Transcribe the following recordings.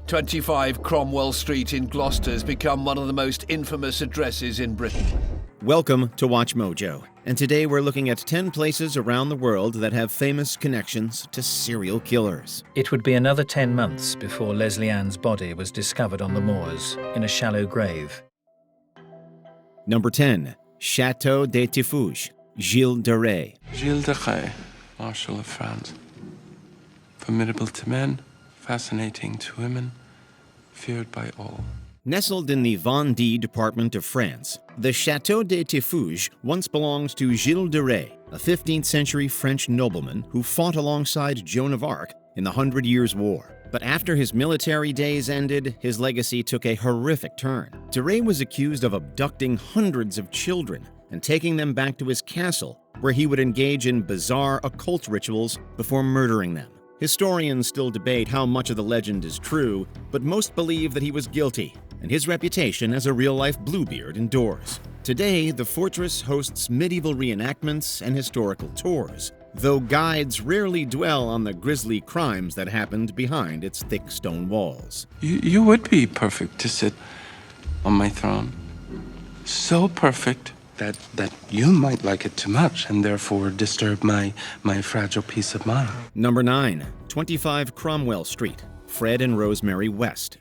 25 Cromwell Street in Gloucester has become one of the most infamous addresses in Britain. Welcome to Watch Mojo, and today we're looking at 10 places around the world that have famous connections to serial killers. It would be another 10 months before Leslie Ann's body was discovered on the moors in a shallow grave. Number 10. Château des Tiffouges, Gilles de Rais. Gilles de Rais, Marshal of France. Formidable to men, fascinating to women, feared by all. Nestled in the Vendée department of France, the Château des Tiffouges once belonged to Gilles de Rais, a 15th century French nobleman who fought alongside Joan of Arc in the 100 Years' War. But after his military days ended, his legacy took a horrific turn. De Rais was accused of abducting hundreds of children and taking them back to his castle, where he would engage in bizarre occult rituals before murdering them. Historians still debate how much of the legend is true, but most believe that he was guilty, and his reputation as a real-life Bluebeard endures. Today, the fortress hosts medieval reenactments and historical tours, though guides rarely dwell on the grisly crimes that happened behind its thick stone walls. You would be perfect to sit on my throne. So perfect that you might like it too much and therefore disturb my fragile peace of mind. Number 9. 25 Cromwell Street, Fred and Rosemary West.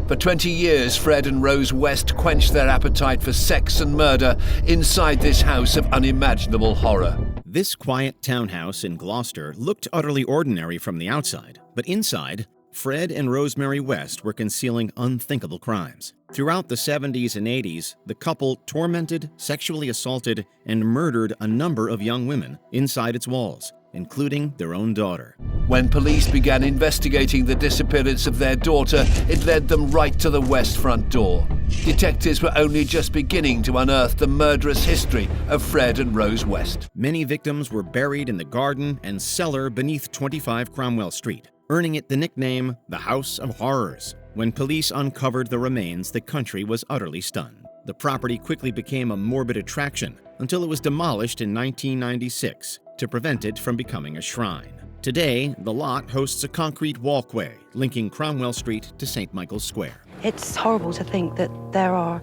For 20 years, Fred and Rose West quenched their appetite for sex and murder inside this house of unimaginable horror. This quiet townhouse in Gloucester looked utterly ordinary from the outside, but inside, Fred and Rosemary West were concealing unthinkable crimes. Throughout the 70s and 80s, the couple tormented, sexually assaulted, and murdered a number of young women inside its walls, including their own daughter. When police began investigating the disappearance of their daughter, it led them right to the West front door. Detectives were only just beginning to unearth the murderous history of Fred and Rose West. Many victims were buried in the garden and cellar beneath 25 Cromwell Street, earning it the nickname the House of Horrors. When police uncovered the remains, the country was utterly stunned. The property quickly became a morbid attraction until it was demolished in 1996 to prevent it from becoming a shrine. Today, the lot hosts a concrete walkway linking Cromwell Street to St. Michael's Square. It's horrible to think that there are,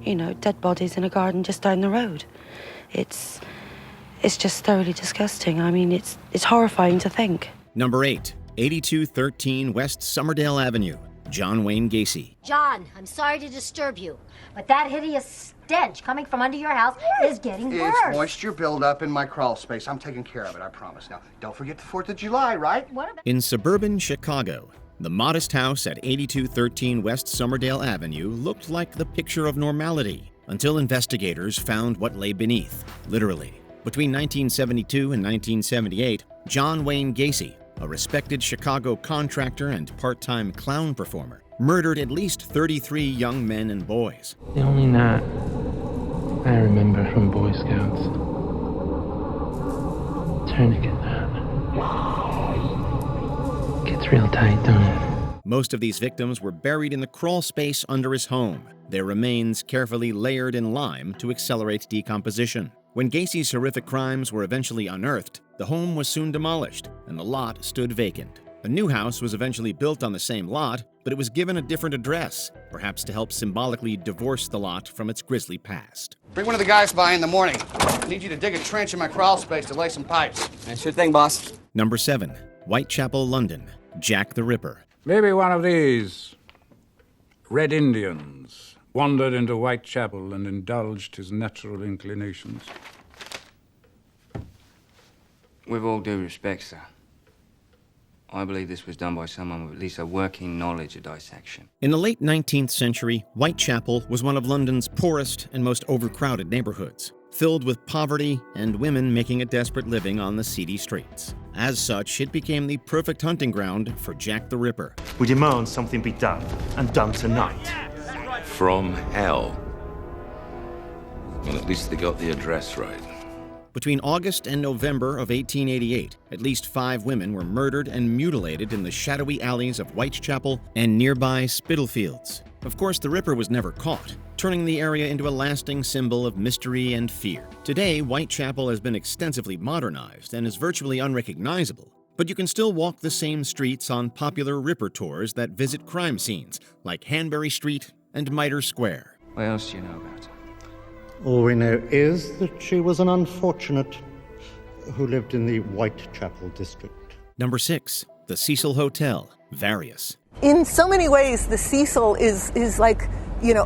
dead bodies in a garden just down the road. It's just thoroughly disgusting. I mean, it's horrifying to think. Number 8. 8213 West Somerdale Avenue, John Wayne Gacy. John, I'm sorry to disturb you, but that hideous stench coming from under your house is getting worse. It's moisture buildup in my crawl space. I'm taking care of it, I promise. Now, don't forget the 4th of July, right? What about... In suburban Chicago, the modest house at 8213 West Somerdale Avenue looked like the picture of normality until investigators found what lay beneath, literally. Between 1972 and 1978, John Wayne Gacy, a respected Chicago contractor and part-time clown performer, murdered at least 33 young men and boys. The only night I remember from Boy Scouts. Tourniquet night. Gets real tight, don't it? Most of these victims were buried in the crawl space under his home, their remains carefully layered in lime to accelerate decomposition. When Gacy's horrific crimes were eventually unearthed, the home was soon demolished and the lot stood vacant. A new house was eventually built on the same lot, but it was given a different address, perhaps to help symbolically divorce the lot from its grisly past. Bring one of the guys by in the morning. I need you to dig a trench in my crawl space to lay some pipes. Sure thing, boss. Number 7. Whitechapel, London, Jack the Ripper. Maybe one of these Red Indians wandered into Whitechapel and indulged his natural inclinations. With all due respect, sir, I believe this was done by someone with at least a working knowledge of dissection. In the late 19th century, Whitechapel was one of London's poorest and most overcrowded neighborhoods, filled with poverty and women making a desperate living on the seedy streets. As such, it became the perfect hunting ground for Jack the Ripper. We demand something be done, and done tonight. From hell. Well, at least they got the address right. Between August and November of 1888, at least 5 women were murdered and mutilated in the shadowy alleys of Whitechapel and nearby Spitalfields. Of course, the Ripper was never caught, turning the area into a lasting symbol of mystery and fear. Today, Whitechapel has been extensively modernized and is virtually unrecognizable, But you can still walk the same streets on popular Ripper tours that visit crime scenes, like Hanbury Street and Mitre Square. What else do you know about her? All we know is that she was an unfortunate who lived in the Whitechapel district. Number 6. The Cecil Hotel, Various. In so many ways, the Cecil is like,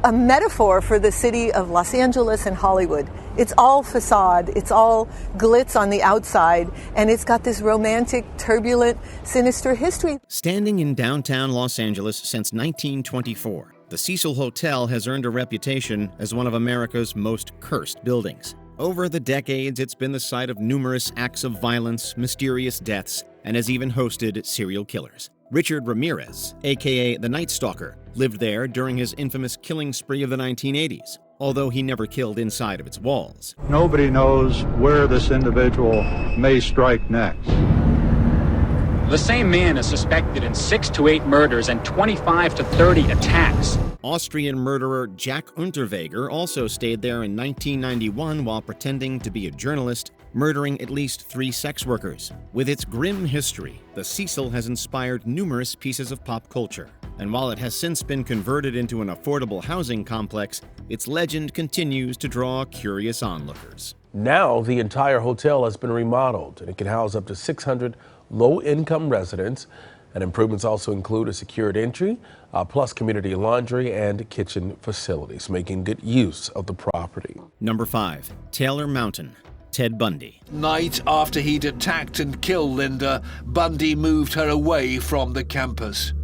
a metaphor for the city of Los Angeles and Hollywood. It's all facade, it's all glitz on the outside, and it's got this romantic, turbulent, sinister history. Standing in downtown Los Angeles since 1924, the Cecil Hotel has earned a reputation as one of America's most cursed buildings. Over the decades, it's been the site of numerous acts of violence, mysterious deaths, and has even hosted serial killers. Richard Ramirez, a.k.a. the Night Stalker, lived there during his infamous killing spree of the 1980s, although he never killed inside of its walls. Nobody knows where this individual may strike next. The same man is suspected in 6 to 8 murders and 25 to 30 attacks. Austrian murderer Jack Unterweger also stayed there in 1991 while pretending to be a journalist, murdering at least 3 sex workers. With its grim history, the Cecil has inspired numerous pieces of pop culture. And while it has since been converted into an affordable housing complex, its legend continues to draw curious onlookers. Now, the entire hotel has been remodeled, and it can house up to 600 low-income residents. And improvements also include a secured entry, plus community laundry and kitchen facilities, making good use of the property. Number 5. Taylor Mountain, Ted Bundy. Night after he'd attacked and killed Linda, Bundy moved her away from the campus.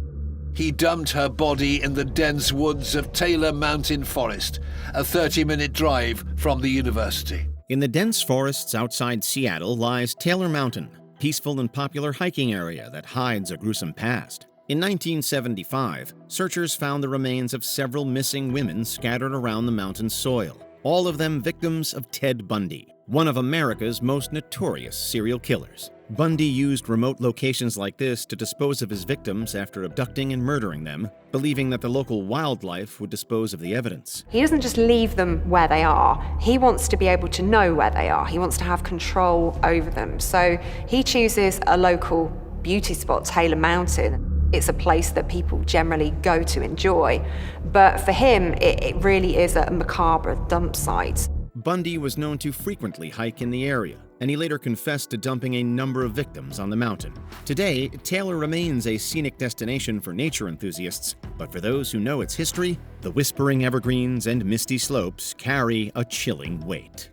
He dumped her body in the dense woods of Taylor Mountain Forest, a 30-minute drive from the university. In the dense forests outside Seattle lies Taylor Mountain, peaceful and popular hiking area that hides a gruesome past. In 1975, searchers found the remains of several missing women scattered around the mountain's soil, all of them victims of Ted Bundy, one of America's most notorious serial killers. Bundy used remote locations like this to dispose of his victims after abducting and murdering them, believing that the local wildlife would dispose of the evidence. He doesn't just leave them where they are. He wants to be able to know where they are. He wants to have control over them. So he chooses a local beauty spot, Taylor Mountain. It's a place that people generally go to enjoy. But for him, it really is a macabre dump site. Bundy was known to frequently hike in the area, and he later confessed to dumping a number of victims on the mountain. Today, Taylor remains a scenic destination for nature enthusiasts, but for those who know its history, the whispering evergreens and misty slopes carry a chilling weight.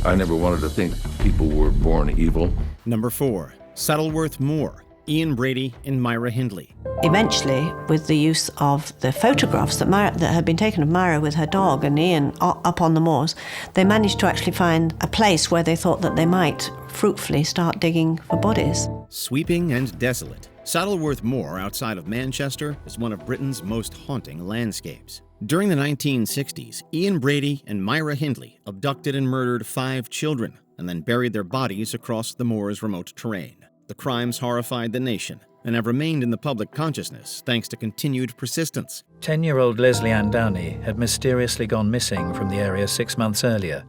I never wanted to think people were born evil. Number 4. Saddleworth Moor, Ian Brady and Myra Hindley. Eventually, with the use of the photographs that had been taken of Myra with her dog and Ian up on the moors, they managed to actually find a place where they thought that they might fruitfully start digging for bodies. Sweeping and desolate, Saddleworth Moor outside of Manchester is one of Britain's most haunting landscapes. During the 1960s, Ian Brady and Myra Hindley abducted and murdered 5 children and then buried their bodies across the moor's remote terrain. The crimes horrified the nation and have remained in the public consciousness thanks to continued persistence. 10-year-old Leslie Ann Downey had mysteriously gone missing from the area 6 months earlier.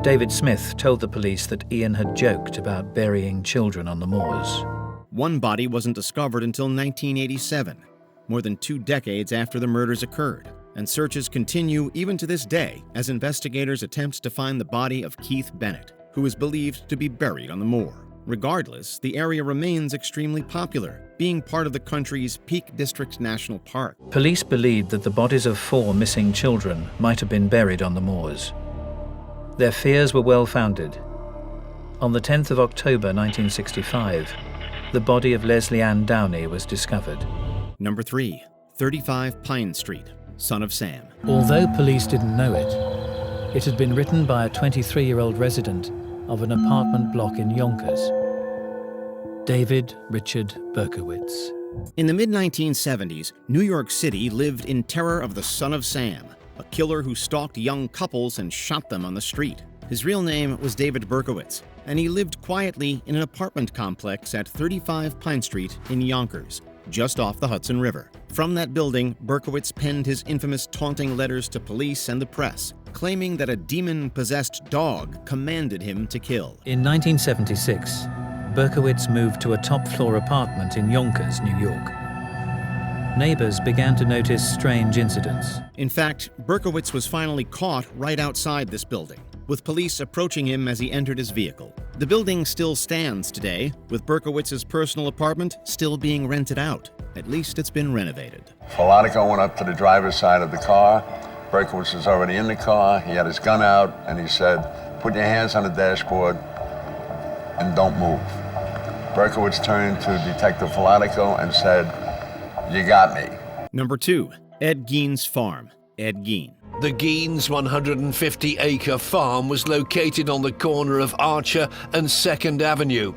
David Smith told the police that Ian had joked about burying children on the moors. One body wasn't discovered until 1987, more than 2 decades after the murders occurred, and searches continue even to this day as investigators attempt to find the body of Keith Bennett, who is believed to be buried on the moor. Regardless, the area remains extremely popular, being part of the country's Peak District National Park. Police believed that the bodies of 4 missing children might have been buried on the moors. Their fears were well-founded. On the 10th of October 1965, the body of Leslie Ann Downey was discovered. Number 3. 35 Pine Street, Son of Sam. Although police didn't know it, it had been written by a 23-year-old resident of an apartment block in Yonkers, David Richard Berkowitz. In the mid-1970s, New York City lived in terror of the Son of Sam, a killer who stalked young couples and shot them on the street. His real name was David Berkowitz, and he lived quietly in an apartment complex at 35 Pine Street in Yonkers, just off the Hudson River. From that building, Berkowitz penned his infamous taunting letters to police and the press, claiming that a demon-possessed dog commanded him to kill. In 1976, Berkowitz moved to a top-floor apartment in Yonkers, New York. Neighbors began to notice strange incidents. In fact, Berkowitz was finally caught right outside this building, with police approaching him as he entered his vehicle. The building still stands today, with Berkowitz's personal apartment still being rented out. At least it's been renovated. Filatico went up to the driver's side of the car. Berkowitz was already in the car. He had his gun out, and he said, "Put your hands on the dashboard and don't move." Berkowitz turned to Detective Filatico and said, "You got me." Number 2, Ed Gein's farm. Ed Gein. The Gein's 150-acre farm was located on the corner of Archer and 2nd Avenue.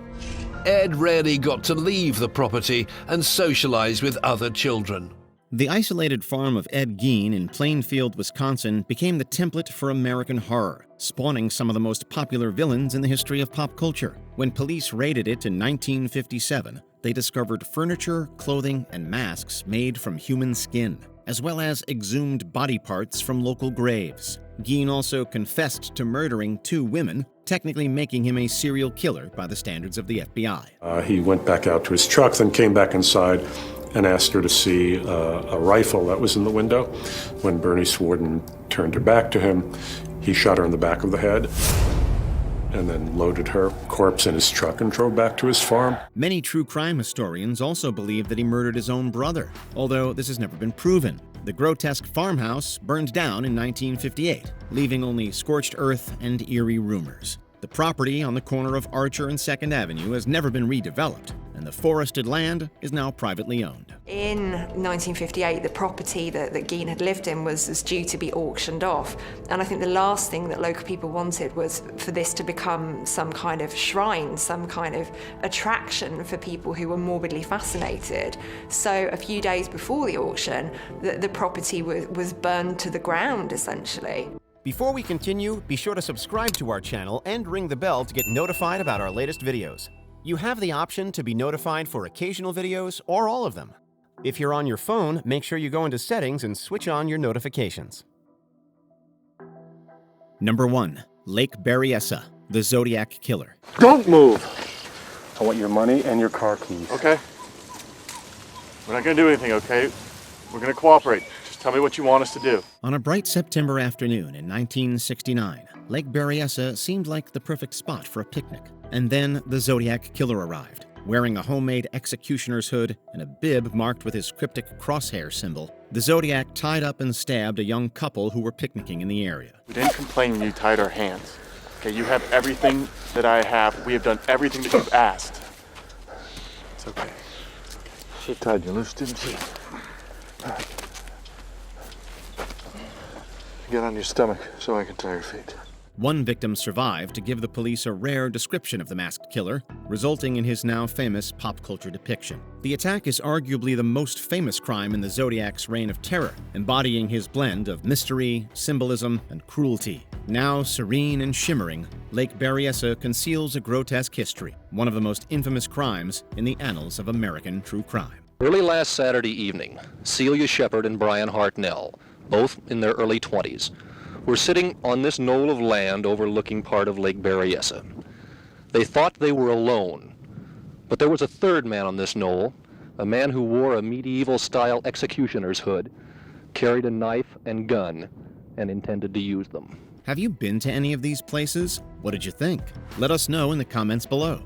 Ed rarely got to leave the property and socialize with other children. The isolated farm of Ed Gein in Plainfield, Wisconsin became the template for American horror, spawning some of the most popular villains in the history of pop culture. When police raided it in 1957, they discovered furniture, clothing, and masks made from human skin, as well as exhumed body parts from local graves. Gein also confessed to murdering 2 women, technically making him a serial killer by the standards of the FBI. He went back out to his truck, then came back inside and asked her to see a rifle that was in the window. When Bernice Warden turned her back to him, he shot her in the back of the head and then loaded her corpse in his truck and drove back to his farm. Many true crime historians also believe that he murdered his own brother, although this has never been proven. The grotesque farmhouse burned down in 1958, leaving only scorched earth and eerie rumors. The property on the corner of Archer and 2nd Avenue has never been redeveloped, and the forested land is now privately owned. In 1958, the property that Gein had lived in was due to be auctioned off. And I think the last thing that local people wanted was for this to become some kind of shrine, some kind of attraction for people who were morbidly fascinated. So a few days before the auction, the property was burned to the ground, essentially. Before we continue, be sure to subscribe to our channel and ring the bell to get notified about our latest videos. You have the option to be notified for occasional videos or all of them. If you're on your phone, make sure you go into settings and switch on your notifications. Number 1, Lake Berryessa, the Zodiac Killer. Don't move! I want your money and your car keys. Okay. We're not gonna do anything, okay? We're gonna cooperate. Just tell me what you want us to do. On a bright September afternoon in 1969, Lake Berryessa seemed like the perfect spot for a picnic. And then the Zodiac Killer arrived, wearing a homemade executioner's hood and a bib marked with his cryptic crosshair symbol. The Zodiac tied up and stabbed a young couple who were picnicking in the area. We didn't complain when you tied our hands. Okay, you have everything that I have. We have done everything that you've asked. It's okay. She tied you loose, didn't she? Get on your stomach so I can tie your feet. One victim survived to give the police a rare description of the masked killer, resulting in his now famous pop culture depiction. The attack is arguably the most famous crime in the Zodiac's reign of terror, embodying his blend of mystery, symbolism, and cruelty. Now serene and shimmering, Lake Berryessa conceals a grotesque history, one of the most infamous crimes in the annals of American true crime. Early last Saturday evening, Celia Shepard and Brian Hartnell, both in their early 20s, were sitting on this knoll of land overlooking part of Lake Berryessa. They thought they were alone, but there was a third man on this knoll, a man who wore a medieval-style executioner's hood, carried a knife and gun, and intended to use them. Have you been to any of these places? What did you think? Let us know in the comments below.